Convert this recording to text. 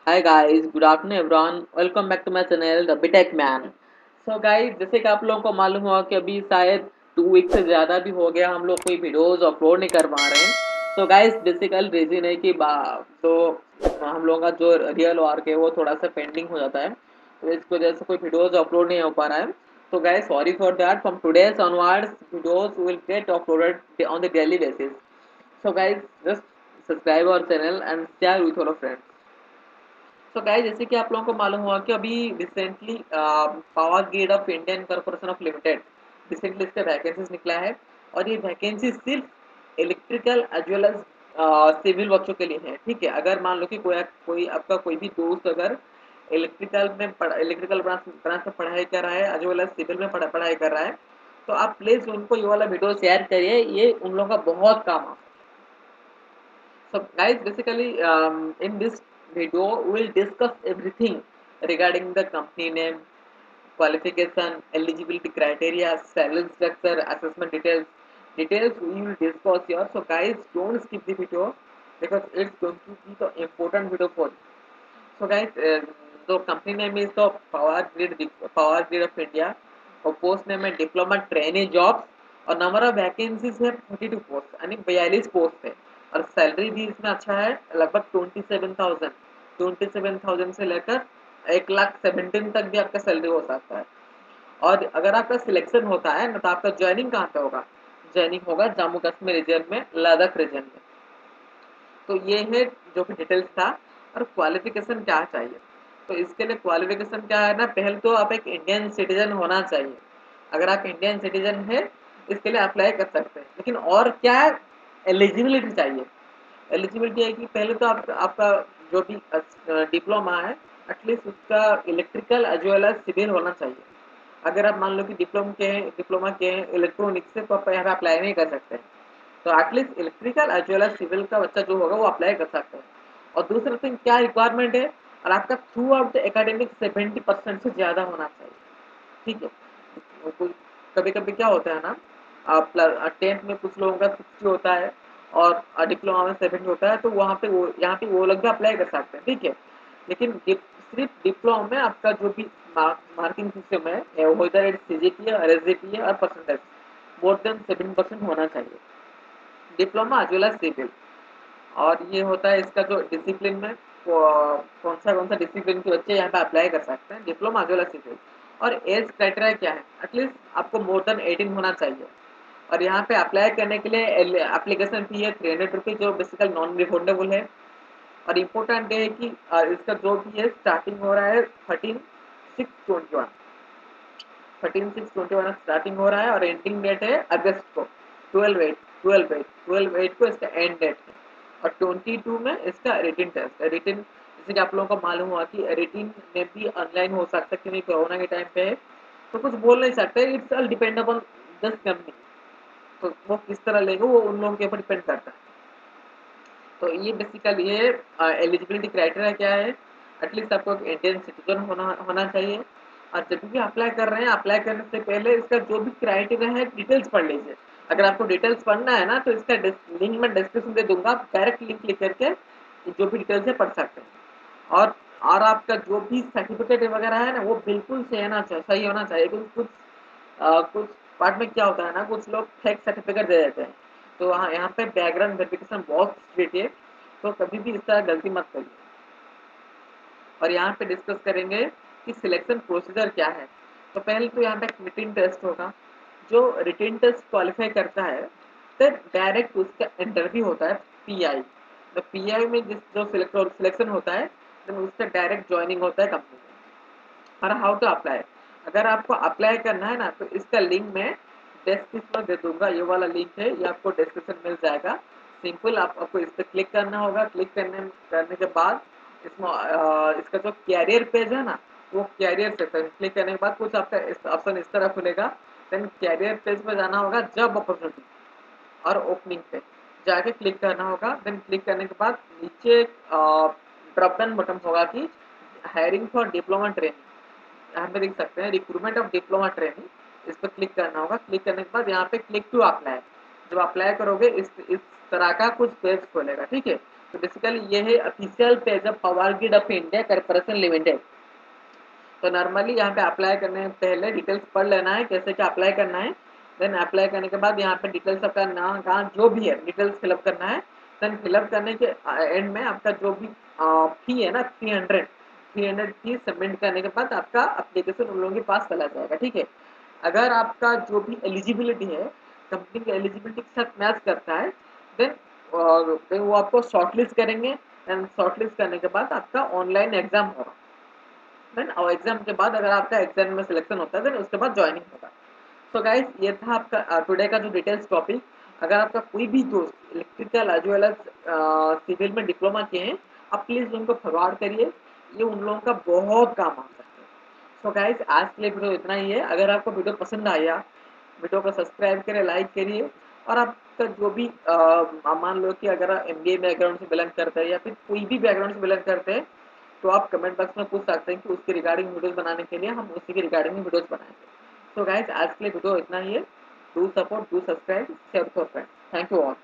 Hi guys, good afternoon everyone. Welcome back to my channel The Bitech Man. So guys, जैसे कि आप लोगों को मालूम हुआ कि अभी शायद 2 वीक से ज़्यादा भी हो गया हम लोग कोई वीडियोस अपलोड नहीं कर पा रहे हैं. So guys, बेसिकल रीज़न है कि तो हम लोगों का जो रियल वर्क है वो थोड़ा सा पेंडिंग हो जाता है, तो इस वजह से कोई वीडियोस अपलोड नहीं हो पा रहा है. So guys, sorry for that. From today's onwards, videos will get uploaded on the daily basis. So guys, just subscribe our channel and share with your friends. तो गाइस जैसे कि आप लोगों को मालूम हुआ कि अभी recently power grid of Indian corporation of limited recently इसका वैकेंसीज निकला है. और ये वैकेंसी सिर्फ electrical as well as civil बच्चों के लिए है. ठीक है, अगर मान लो कि कोई कोई आपका कोई भी दोस्त अगर इलेक्ट्रिकल ब्रांच में पढ़ाई कर रहा है एज वेल एज सिविल में पढ़ाई कर रहा है, तो आप प्लीज उनको ये वाला वीडियो शेयर करिए, ये उन लोगों का बहुत काम आ. So guys, basically in this video we will discuss everything regarding the company name, qualification, eligibility criteria, salary structure, assessment details. Details we will discuss here. So guys, don't skip the video because it's going to be the important video for you. So guys, the company name is the Power Grid of India. और post name है diploma trainee jobs. और number of vacancies है 42 post यानी 42 post है. और salary भी इसमें अच्छा है, लगभग 27,000 से लेकर 1,17,000 तक भी आपका सैलरी हो सकता है. और अगर आपका सिलेक्शन होता है ना तो आपका ज्वाइनिंग कहाँ पे होगा? ज्वाइनिंग होगा जम्मू कश्मीर रीजन में, लद्दाख रीजन में. तो ये है जो कि डिटेल्स था. और क्वालिफिकेशन क्या चाहिए, तो इसके लिए क्वालिफिकेशन क्या है ना, पहले तो आप एक इंडियन सिटीजन होना चाहिए. अगर आप इंडियन सिटीजन है इसके लिए अप्लाई कर सकते हैं. लेकिन और क्या एलिजिबिलिटी चाहिए? एलिजिबिलिटी है कि पहले तो आपका जो भी डिप्लोमा है एटलीस्ट उसका electrical as well as civil होना चाहिए. अगर आप मान लो कि डिप्लोमा के हैं इलेक्ट्रॉनिक्स से, तो आप यहाँ पे अप्लाई नहीं कर सकते. तो at least electrical as well as civil का बच्चा जो होगा वो अप्लाई कर सकता है. और दूसरा थिंग क्या रिक्वायरमेंट है, और आपका थ्रू आउट द एकेडमिक 70% से ज़्यादा होना चाहिए. ठीक है, कभी कभी क्या होता है ना, आप 10th में कुछ लोगों का 60 होता है और डिप्लोमा में 70 होता है, तो वहाँ पे वो यहाँ पे वो लोग भी अप्लाई कर सकते हैं. ठीक है, लेकिन सिर्फ डिप्लोमा में आपका जो भी मार्किंग सिस्टम है वो इधर सीजीपीए और एसजीपीए और परसेंटेज मोर देन 7% होना चाहिए, diploma as well as civil. और ये होता है इसका जो डिसिप्लिन में कौन सा डिसिप्लिन के बच्चे यहाँ पे अप्लाई कर सकते हैं, diploma as well as civil. और एज क्राइटेरिया क्या है, एटलीस्ट आपको मोर देन 18 होना चाहिए. और यहाँ पे अप्लाई करने के लिए एप्लीकेशन फी है 300 रुपीज, जो बेसिकल नॉन रिफंडेबल है. और इम्पोर्टेंट है कि इसका जो भी है स्टार्टिंग हो रहा है 13/6/21, 13/6/21 स्टार्टिंग हो रहा है और एंडिंग डेट है अगस्त को 12/8 को इसका एंड डेट है. और 22 में इसका रिटिन टेस्ट है. रिटिन जैसे कि आप लोगों को मालूम हुआ कि रिटिन में भी ऑनलाइन हो सकता है, क्योंकि कोरोना के टाइम पे है तो कुछ बोल नहीं सकते, it's all depend upon this company. तो वो किस तरह लेगा वो उन लोगों के ऊपर डिपेंड करता है. तो ये बेसिकली ये एलिजिबिलिटी क्राइटेरिया क्या है, एटलीस्ट आपको एक इंडियन सिटीजन होना चाहिए. और जब भी अप्लाई कर रहे हैं, अप्लाई करने से पहले इसका जो भी क्राइटेरिया है डिटेल्स पढ़ लीजिए. अगर आपको डिटेल्स पढ़ना है ना तो इसका लिंक मैं डिस्क्रिप्शन दे दूंगा, आप डायरेक्ट लिंक क्लिक करके जो भी डिटेल्स है पढ़ सकते हैं. और और आपका जो भी सर्टिफिकेट वगैरह है ना वो बिल्कुल सही होना चाहिए, क्योंकि कुछ पार्ट में क्या होता है ना, कुछ लोग फेक सर्टिफिकेट दे देते हैं. तो वहाँ यहाँ पे बैकग्राउंड वेरिफिकेशन बहुत स्ट्रिक्ट है, तो कभी भी इस तरह गलती मत करिए. और यहाँ पे डिस्कस करेंगे कि सिलेक्शन प्रोसीजर क्या है. तो पहले तो यहाँ पे एक रिटिन टेस्ट होगा. जो रिटिन टेस्ट क्वालिफाई करता है तो डायरेक्ट उसका इंटरव्यू होता है पीआई. तो पीआई में जो सिलेक्शन होता है तो उसका डायरेक्ट ज्वाइनिंग होता है कंपनी में. और हाउ टू अप्लाई, अगर आपको अप्लाई करना है ना तो इसका लिंक मैं डिस्क्रिप्शन में दे दूंगा. ये वाला लिंक है, ये आपको डिस्क्रिप्शन मिल जाएगा. सिंपल आपको इस पर क्लिक करना होगा. क्लिक करने के बाद इसमें इसका जो कैरियर पेज है ना, वो कैरियर सेक्शन क्लिक करने के बाद कुछ आपका ऑप्शन इस तरह खुलेगा. देन कैरियर पेज पे जाना होगा, जॉब अपॉर्चुनिटी और ओपनिंग पे जाके क्लिक करना होगा. देन क्लिक करने के बाद नीचे ड्रॉप डाउन बटन होगा कि हायरिंग फॉर डिप्लोमा ट्रेनिंग, यहाँ पे देख सकते हैं रिक्रूटमेंट ऑफ डिप्लोमा ट्रेनिंग. इस पर क्लिक करना होगा. क्लिक करने के बाद यहाँ पे क्लिक टू अप्लाई. जब अप्लाई करोगे इस तरह का कुछ पेज खोलेगा. ठीक है, तो बेसिकली ये है official page of power grid of India corporation limited. तो नॉर्मली यहाँ पे अप्लाई करने से पहले डिटेल्स पढ़ लेना है कैसे क्या अप्लाई करना है। देन अप्लाई करने के बाद यहाँ पे डिटेल्स आपका नाम कहाँ जो भी है डिटेल्स फिलअप करना है। देन फिलअप करने के एंड में आपका जो भी फी है ना 300 फी सबमिट करने के बाद आपका अप्लीकेशन उन लोगों के पास चला जाएगा। ठीक है, अगर आपका जो भी एलिजिबिलिटी है कंपनी के एलिजिबिलिटी के साथ मैच करता है देन फिर वो आपको शॉर्टलिस्ट करेंगे। एंड शॉर्टलिस्ट करने के बाद आपका ऑनलाइन एग्जाम होगा। देन और एग्जाम के बाद अगर आपका एग्जाम में सिलेक्शन होता है देन उसके बाद ज्वाइनिंग होगा। सो गाइस ये था आपका टुडे का जो डिटेल्स टॉपिक। अगर आपका कोई भी दोस्त electrical as well as civil में डिप्लोमा किए हैं आप प्लीज़ उनको फॉरवर्ड करिए, ये उन लोगों का बहुत काम आ सकता है। सो गाइस आज के लिए वीडियो इतना ही है। अगर आपको वीडियो पसंद आया वीडियो को सब्सक्राइब करें, लाइक करिए। और आपका जो भी मान लो कि अगर आप एमबीए बैकग्राउंड से बिलोंग करते हैं या फिर कोई भी बैकग्राउंड से बिलोंग करते हैं तो आप कमेंट बॉक्स में पूछ सकते हैं कि उसके रिगार्डिंग वीडियोस बनाने के लिए हम उसी के रिगार्डिंग में वीडियोस बनाएंगे। सो गाइस आज के लिए वीडियो इतना ही है। Do support, do subscribe, share for friends. Thank you all.